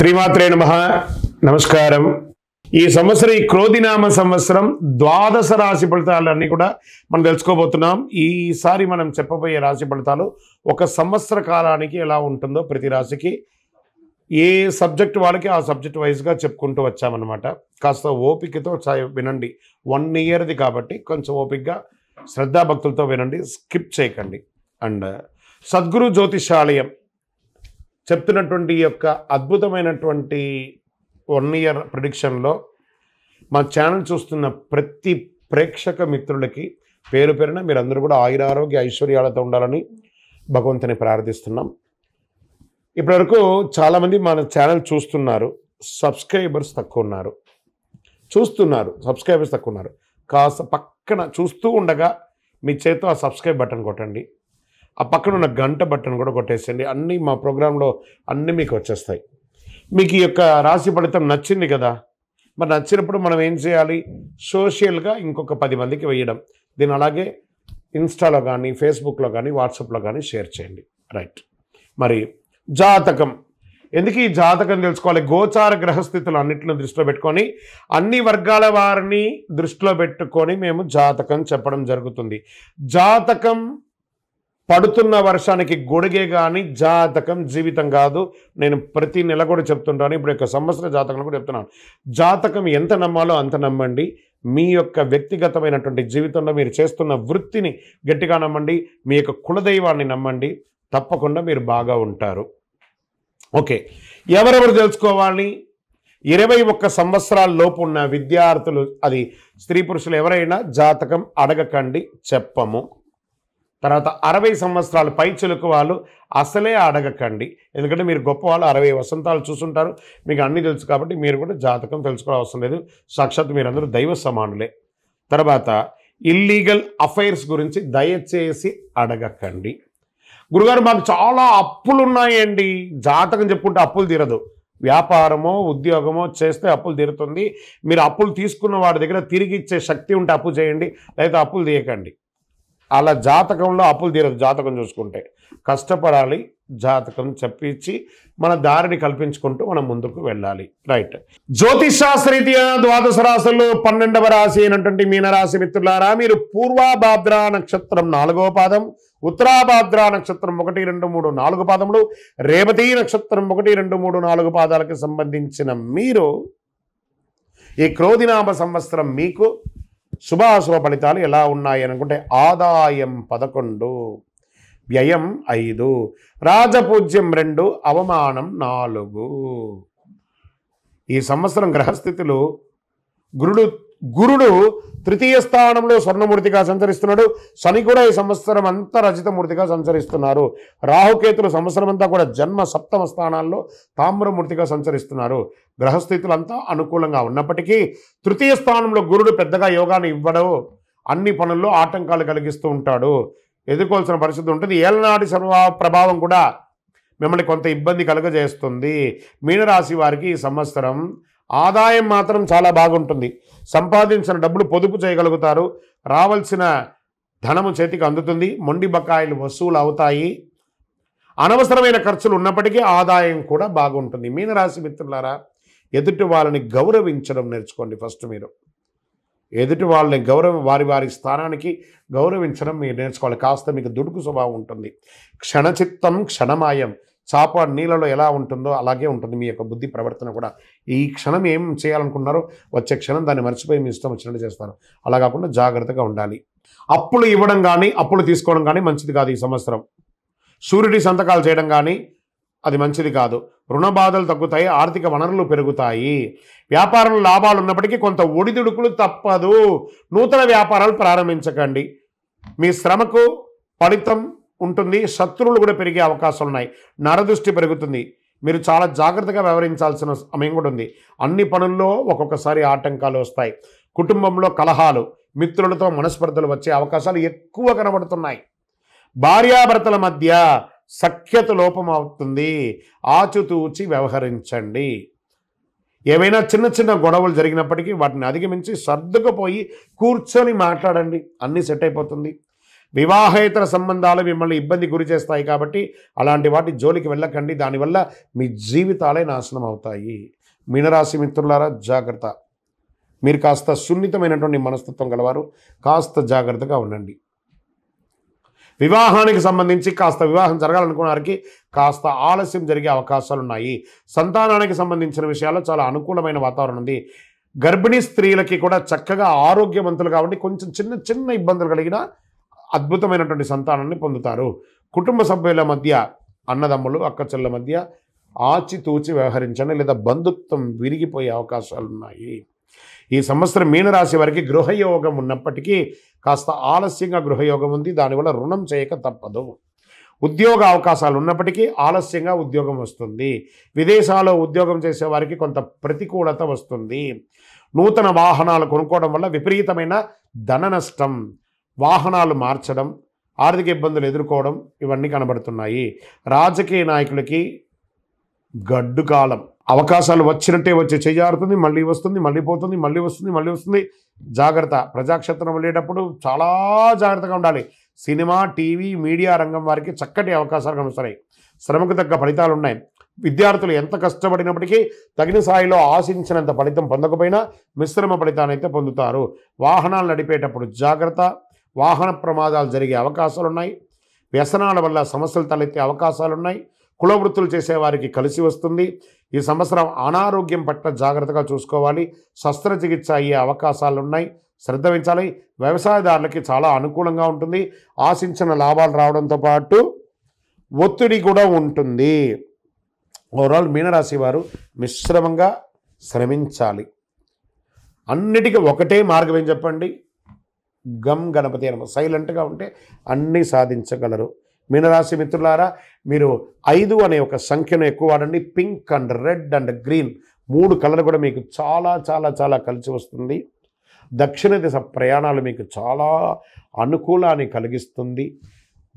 శ్రీమాత్రే నమః. నమస్కారం. ఈ సంవత్సరం ఈ క్రోధినామ సంవత్సరం ద్వాదశ రాశి ఫలితాలన్నీ కూడా మనం తెలుసుకోబోతున్నాం. ఈసారి మనం చెప్పబోయే రాశి ఫలితాలు ఒక సంవత్సర కాలానికి ఎలా ఉంటుందో ప్రతి రాశికి ఏ సబ్జెక్ట్ వాళ్ళకి ఆ సబ్జెక్ట్ వైజ్గా చెప్పుకుంటూ వచ్చామన్నమాట. కాస్త ఓపికతో వినండి. 1 ఇయర్ది కాబట్టి కొంచెం ఓపికగా శ్రద్ధాభక్తులతో వినండి, స్కిప్ చేయకండి. అండ్ సద్గురు జ్యోతిషాలయం చెప్తున్నటువంటి యొక్క అద్భుతమైనటువంటి 1 ఇయర్ ప్రిడిక్షన్లో మా ఛానల్ చూస్తున్న ప్రతి ప్రేక్షక మిత్రులకి పేరు పేరున మీరందరూ కూడా ఆయురారోగ్య ఐశ్వర్యాలతో ఉండాలని భగవంతుని ప్రార్థిస్తున్నాం. ఇప్పటివరకు చాలామంది మన ఛానల్ చూస్తున్నారు, సబ్స్క్రైబర్స్ తక్కువ ఉన్నారు. సబ్స్క్రైబర్స్ తక్కువ ఉన్నారు. కాస్త పక్కన చూస్తూ ఉండగా మీ చేతితో ఆ సబ్స్క్రైబ్ బటన్ కొట్టండి. ఆ పక్కన ఉన్న గంట బటన్ కూడా కొట్టేసండి. అన్నీ మా ప్రోగ్రాంలో అన్నీ మీకు వచ్చేస్తాయి. మీకు ఈ యొక్క రాశి ఫలితం నచ్చింది కదా, మరి నచ్చినప్పుడు మనం ఏం చేయాలి? సోషల్గా ఇంకొక 10 మందికి వేయడం. దీన్ని అలాగే ఇన్స్టాలో కానీ, ఫేస్బుక్లో కానీ, వాట్సాప్లో కానీ షేర్ చేయండి. రైట్. మరి జాతకం ఎందుకు ఈ జాతకం తెలుసుకోవాలి? గోచార గ్రహస్థితులు అన్నింటిని దృష్టిలో పెట్టుకొని అన్ని వర్గాల వారిని దృష్టిలో పెట్టుకొని మేము జాతకం చెప్పడం జరుగుతుంది. జాతకం పడుతున్న వర్షానికి గొడుగే కానీ జాతకం జీవితం కాదు. నేను ప్రతి నెల కూడా చెప్తుంటాను, ఇప్పుడు యొక్క సంవత్సర జాతకం కూడా చెప్తున్నాను. జాతకం ఎంత నమ్మాలో అంత నమ్మండి. మీ యొక్క వ్యక్తిగతమైనటువంటి జీవితంలో మీరు చేస్తున్న వృత్తిని గట్టిగా నమ్మండి. మీ యొక్క కులదైవాన్ని నమ్మండి. తప్పకుండా మీరు బాగా ఉంటారు. ఓకే, ఎవరెవరు తెలుసుకోవాలి? 21 సంవత్సరాల లోపు ఉన్న విద్యార్థులు, అది స్త్రీ పురుషులు ఎవరైనా జాతకం అడగకండి, చెప్పము. తర్వాత 60 సంవత్సరాలు పై చిలుకు వాళ్ళు అసలే అడగకండి. ఎందుకంటే మీరు గొప్ప వాళ్ళు, 60 వసంతాలు చూసుంటారు, మీకు అన్నీ తెలుసు కాబట్టి మీరు కూడా జాతకం తెలుసుకోవాల్సిన అవసరం లేదు. సాక్షాత్ మీరందరూ దైవ సమానులే. తర్వాత ఇల్లీగల్ అఫైర్స్ గురించి దయచేసి అడగకండి. గురుగారు మాకు చాలా అప్పులు ఉన్నాయండి. జాతకం చెప్పుకుంటే అప్పులు తీరదు. వ్యాపారమో ఉద్యోగమో చేస్తే అప్పులు తీరుతుంది. మీరు అప్పులు తీసుకున్న వాడి దగ్గర తిరిగి ఇచ్చే శక్తి ఉంటే అప్పు చేయండి, లేదా అప్పులు తీయకండి. అలా జాతకంలో అప్పులు తీరదు. జాతకం చూసుకుంటే కష్టపడాలి. జాతకం చెప్పించి మన దారిని కల్పించుకుంటూ మనం ముందుకు వెళ్ళాలి. రైట్. జ్యోతిషాస్త్రరీత్యా ద్వాదశ రాశుల్లో 12వ రాశి అయినటువంటి మీనరాశి మిత్రులారా, మీరు పూర్వాభాద్ర నక్షత్రం 4వ పాదం, ఉత్తరాభాద్ర నక్షత్రం 1, 2, 3, 4 పాదములు, రేవతి నక్షత్రం 1, 2, 3, 4 పాదాలకు సంబంధించిన మీరు ఈ క్రోధినామ సంవత్సరం మీకు శుభాశుభ ఫలితాలు ఎలా ఉన్నాయి అనుకుంటే, ఆదాయం 11, వ్యయం 5, రాజపూజ్యం 2, అవమానం 4. ఈ సంవత్సరం గ్రహస్థితులు గురుడు తృతీయ స్థానంలో స్వర్ణమూర్తిగా సంచరిస్తున్నాడు. శని కూడా ఈ సంవత్సరం అంతా రజితమూర్తిగా సంచరిస్తున్నారు. రాహుకేతులు సంవత్సరం అంతా కూడా జన్మ 7వ స్థానాల్లో తామ్రమూర్తిగా సంచరిస్తున్నారు. గ్రహస్థితులంతా అనుకూలంగా ఉన్నప్పటికీ తృతీయ స్థానంలో గురుడు పెద్దగా యోగాన్ని ఇవ్వడు. అన్ని పనుల్లో ఆటంకాలు కలిగిస్తూ ఉంటాడు. ఎదుర్కోవాల్సిన పరిస్థితి ఉంటుంది. ఏలనాటి ప్రభావం కూడా మిమ్మల్ని కొంత ఇబ్బంది కలుగజేస్తుంది. మీనరాశి వారికి ఈ సంవత్సరం ఆదాయం మాత్రం చాలా బాగుంటుంది. సంపాదించిన డబ్బులు పొదుపు చేయగలుగుతారు. రావాల్సిన ధనము చేతికి అందుతుంది. మొండి బకాయిలు వసూలు అవుతాయి. అనవసరమైన ఖర్చులు ఉన్నప్పటికీ ఆదాయం కూడా బాగుంటుంది. మీనరాశి మిత్రులారా, ఎదుటి వాళ్ళని గౌరవించడం నేర్చుకోండి. ఫస్ట్ మీరు ఎదుటి వాళ్ళని వారి స్థానానికి గౌరవించడం మీరు నేర్చుకోవాలి. కాస్త మీకు దుడుకు స్వభావం ఉంటుంది. క్షణచిత్తం క్షణమాయం. చాప నీళ్ళలో ఎలా ఉంటుందో అలాగే ఉంటుంది మీ యొక్క బుద్ధి ప్రవర్తన కూడా. ఈ క్షణం ఏం చేయాలనుకున్నారో వచ్చే క్షణం దాన్ని మర్చిపోయి మీ ఇష్టం వచ్చినట్టు చేస్తారు. అలా కాకుండా జాగ్రత్తగా ఉండాలి. అప్పులు ఇవ్వడం కానీ అప్పులు తీసుకోవడం కానీ మంచిది కాదు. ఈ సంవత్సరం సూర్యుడి సంతకాలు చేయడం కానీ అది మంచిది కాదు. రుణ బాధలు తగ్గుతాయి. ఆర్థిక వనరులు పెరుగుతాయి. వ్యాపారంలో లాభాలు ఉన్నప్పటికీ కొంత ఒడిదుడుకులు తప్పదు. నూతన వ్యాపారాలు ప్రారంభించకండి. మీ శ్రమకు ఫలితం ఉంటుంది. శత్రువులు కూడా పెరిగే అవకాశాలు ఉన్నాయి. నరదృష్టి పెరుగుతుంది. మీరు చాలా జాగ్రత్తగా వ్యవహరించాల్సిన సమయం కూడా ఉంది. అన్ని పనుల్లో ఒక్కొక్కసారి ఆటంకాలు వస్తాయి. కుటుంబంలో కలహాలు, మిత్రులతో మనస్పర్ధలు వచ్చే అవకాశాలు ఎక్కువ కనబడుతున్నాయి. భార్యాభర్తల మధ్య సఖ్యత లోపం అవుతుంది. ఆచితూచి వ్యవహరించండి. ఏవైనా చిన్న చిన్న గొడవలు జరిగినప్పటికీ వాటిని అధిగమించి సర్దుకుపోయి కూర్చొని మాట్లాడండి. అన్నీ సెట్ అయిపోతుంది. వివాహేతర సంబంధాలు మిమ్మల్ని ఇబ్బంది గురి చేస్తాయి కాబట్టి అలాంటి వాటి జోలికి వెళ్ళకండి. దానివల్ల మీ జీవితాలే నాశనం అవుతాయి. మీనరాశి మిత్రులారా జాగ్రత్త. మీరు కాస్త సున్నితమైనటువంటి మనస్తత్వం గలవారు, కాస్త జాగ్రత్తగా ఉండండి. వివాహానికి సంబంధించి కాస్త వివాహం జరగాలనుకున్న వారికి కాస్త ఆలస్యం జరిగే అవకాశాలు ఉన్నాయి. సంతానానికి సంబంధించిన విషయాల్లో చాలా అనుకూలమైన వాతావరణం ఉంది. గర్భిణీ స్త్రీలకి కూడా చక్కగా ఆరోగ్యవంతులు కాబట్టి కొంచెం చిన్న చిన్న ఇబ్బందులు కలిగిన అద్భుతమైనటువంటి సంతానాన్ని పొందుతారు. కుటుంబ సభ్యుల మధ్య, అన్నదమ్ములు అక్కచెల్ల మధ్య ఆచితూచి వ్యవహరించండి, లేదా బంధుత్వం విరిగిపోయే అవకాశాలు ఉన్నాయి. ఈ సంవత్సరం మీనరాశి వారికి గృహయోగం ఉన్నప్పటికీ కాస్త ఆలస్యంగా గృహయోగం ఉంది. దానివల్ల రుణం చేయక తప్పదు. ఉద్యోగ అవకాశాలు ఉన్నప్పటికీ ఆలస్యంగా ఉద్యోగం వస్తుంది. విదేశాల్లో ఉద్యోగం చేసే వారికి కొంత ప్రతికూలత వస్తుంది. నూతన వాహనాలు కొనుక్కోవడం వల్ల విపరీతమైన ధన నష్టం, వాహనాలు మార్చడం, ఆర్థిక ఇబ్బందులు ఎదుర్కోవడం ఇవన్నీ కనబడుతున్నాయి. రాజకీయ నాయకులకి గడ్డు కాలం. అవకాశాలు వచ్చినట్టే వచ్చి చేజారుతుంది, మళ్ళీ వస్తుంది, మళ్ళీ పోతుంది, మళ్ళీ వస్తుంది, మళ్ళీ వస్తుంది. జాగ్రత్త. ప్రజాక్షేత్రం వెళ్ళేటప్పుడు చాలా జాగ్రత్తగా ఉండాలి. సినిమా, టీవీ, మీడియా రంగం వారికి చక్కటి అవకాశాలు కనిపిస్తున్నాయి. శ్రమకు తగ్గ ఫలితాలు ఉన్నాయి. విద్యార్థులు ఎంత కష్టపడినప్పటికీ తగిన స్థాయిలో ఆశించినంత ఫలితం పొందకపోయినా మిశ్రమ ఫలితాన్ని అయితే పొందుతారు. వాహనాలు నడిపేటప్పుడు జాగ్రత్త. వాహన ప్రమాదాలు జరిగే అవకాశాలు ఉన్నాయి. వ్యసనాల వల్ల సమస్యలు తలెత్తే అవకాశాలు ఉన్నాయి. కుల వృత్తులు చేసేవారికి కలిసి వస్తుంది. ఈ సంవత్సరం అనారోగ్యం పట్ల జాగ్రత్తగా చూసుకోవాలి. శస్త్రచికిత్స అయ్యే అవకాశాలు ఉన్నాయి, శ్రద్ధ వహించాలి. వ్యవసాయదారులకి చాలా అనుకూలంగా ఉంటుంది. ఆశించిన లాభాలు రావడంతో పాటు ఒత్తిడి కూడా ఉంటుంది. ఓవరాల్ మీనరాశి వారు మిశ్రమంగా శ్రమించాలి. అన్నిటికీ ఒకటే మార్గం ఏం చెప్పండి? గమ్ గణపతి అనమాట. సైలెంట్గా ఉంటే అన్నీ సాధించగలరు. మీనరాశి మిత్రులారా, మీరు 5 అనే ఒక సంఖ్యను ఎక్కువ వాడండి. Pink and red and green 3 colour కూడా మీకు చాలా చాలా చాలా కలిసి వస్తుంది. దక్షిణ దిశ ప్రయాణాలు మీకు చాలా అనుకూలాన్ని కలిగిస్తుంది.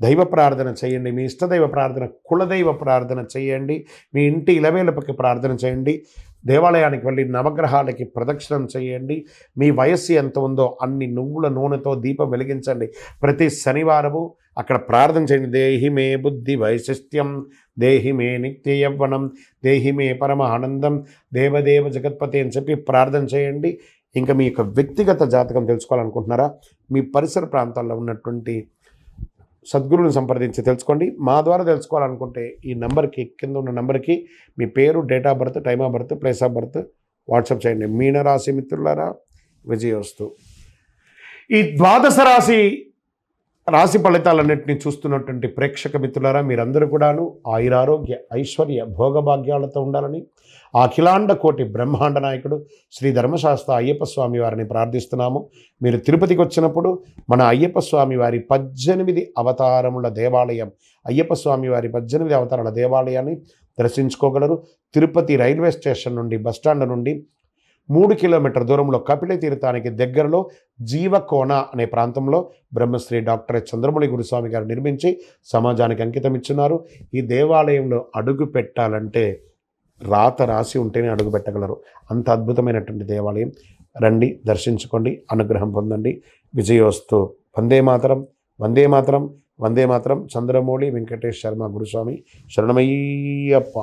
దైవ ప్రార్థన చేయండి. మీ ఇష్టదైవ ప్రార్థన, కులదైవ ప్రార్థన చేయండి. మీ ఇంటి ఇలవేలపకి ప్రార్థన చేయండి. దేవాలయానికి వెళ్ళి నవగ్రహాలకి ప్రదక్షిణం చేయండి. మీ వయస్సు ఎంత ఉందో అన్ని నువ్వుల నూనెతో దీపం వెలిగించండి. ప్రతి శనివారము అక్కడ ప్రార్థన చేయండి. దేహి మే బుద్ధి వైశిష్ట్యం, దేహి మే నిత్య యవ్వనం, దేహి మే పరమ ఆనందం, దేవదేవ జగత్పతి అని చెప్పి ప్రార్థన చేయండి. ఇంకా మీ యొక్క వ్యక్తిగత జాతకం తెలుసుకోవాలనుకుంటున్నారా? మీ పరిసర ప్రాంతాల్లో ఉన్నటువంటి సద్గురువుని సంప్రదించి తెలుసుకోండి. మా ద్వారా తెలుసుకోవాలనుకుంటే ఈ నెంబర్కి, కింద ఉన్న నెంబర్కి మీ పేరు, date of birth, time of birth, place of birth WhatsApp చేయండి. మీనరాశి మిత్రులారా విజయోస్తు. ఈ ద్వాదశ రాశి ఫలితాలన్నింటినీ చూస్తున్నటువంటి ప్రేక్షక మిత్రులారా, మీరందరూ కూడాను ఆయురారోగ్య ఐశ్వర్య భోగభాగ్యాలతో ఉండాలని అఖిలాండ కోటి బ్రహ్మాండ నాయకుడు శ్రీ ధర్మశాస్త్ర అయ్యప్ప స్వామి వారిని ప్రార్థిస్తున్నాము. మీరు తిరుపతికి వచ్చినప్పుడు మన అయ్యప్ప స్వామి వారి 18 అవతారముల దేవాలయం, అయ్యప్ప స్వామి వారి 18 అవతారాల దేవాలయాన్ని దర్శించుకోగలరు. తిరుపతి రైల్వే స్టేషన్ నుండి, బస్టాండ్ నుండి 3 కిలోమీటర్ దూరంలో కపిల తీర్థానికి దగ్గరలో జీవకోన అనే ప్రాంతంలో బ్రహ్మశ్రీ డాక్టర్ చంద్రమౌళి గురుస్వామి గారు నిర్మించి సమాజానికి అంకితం ఇచ్చున్నారు. ఈ దేవాలయంలో అడుగు పెట్టాలంటే రాత రాసి ఉంటేనే అడుగు పెట్టగలరు. అంత అద్భుతమైనటువంటి దేవాలయం. రండి, దర్శించుకోండి, అనుగ్రహం పొందండి. విజయోస్తు. వందే మాతరం, వందే మాతరం, వందే మాతరం. చంద్రమౌళి వెంకటేష్ శర్మ గురుస్వామి శరణమయ్యప్ప.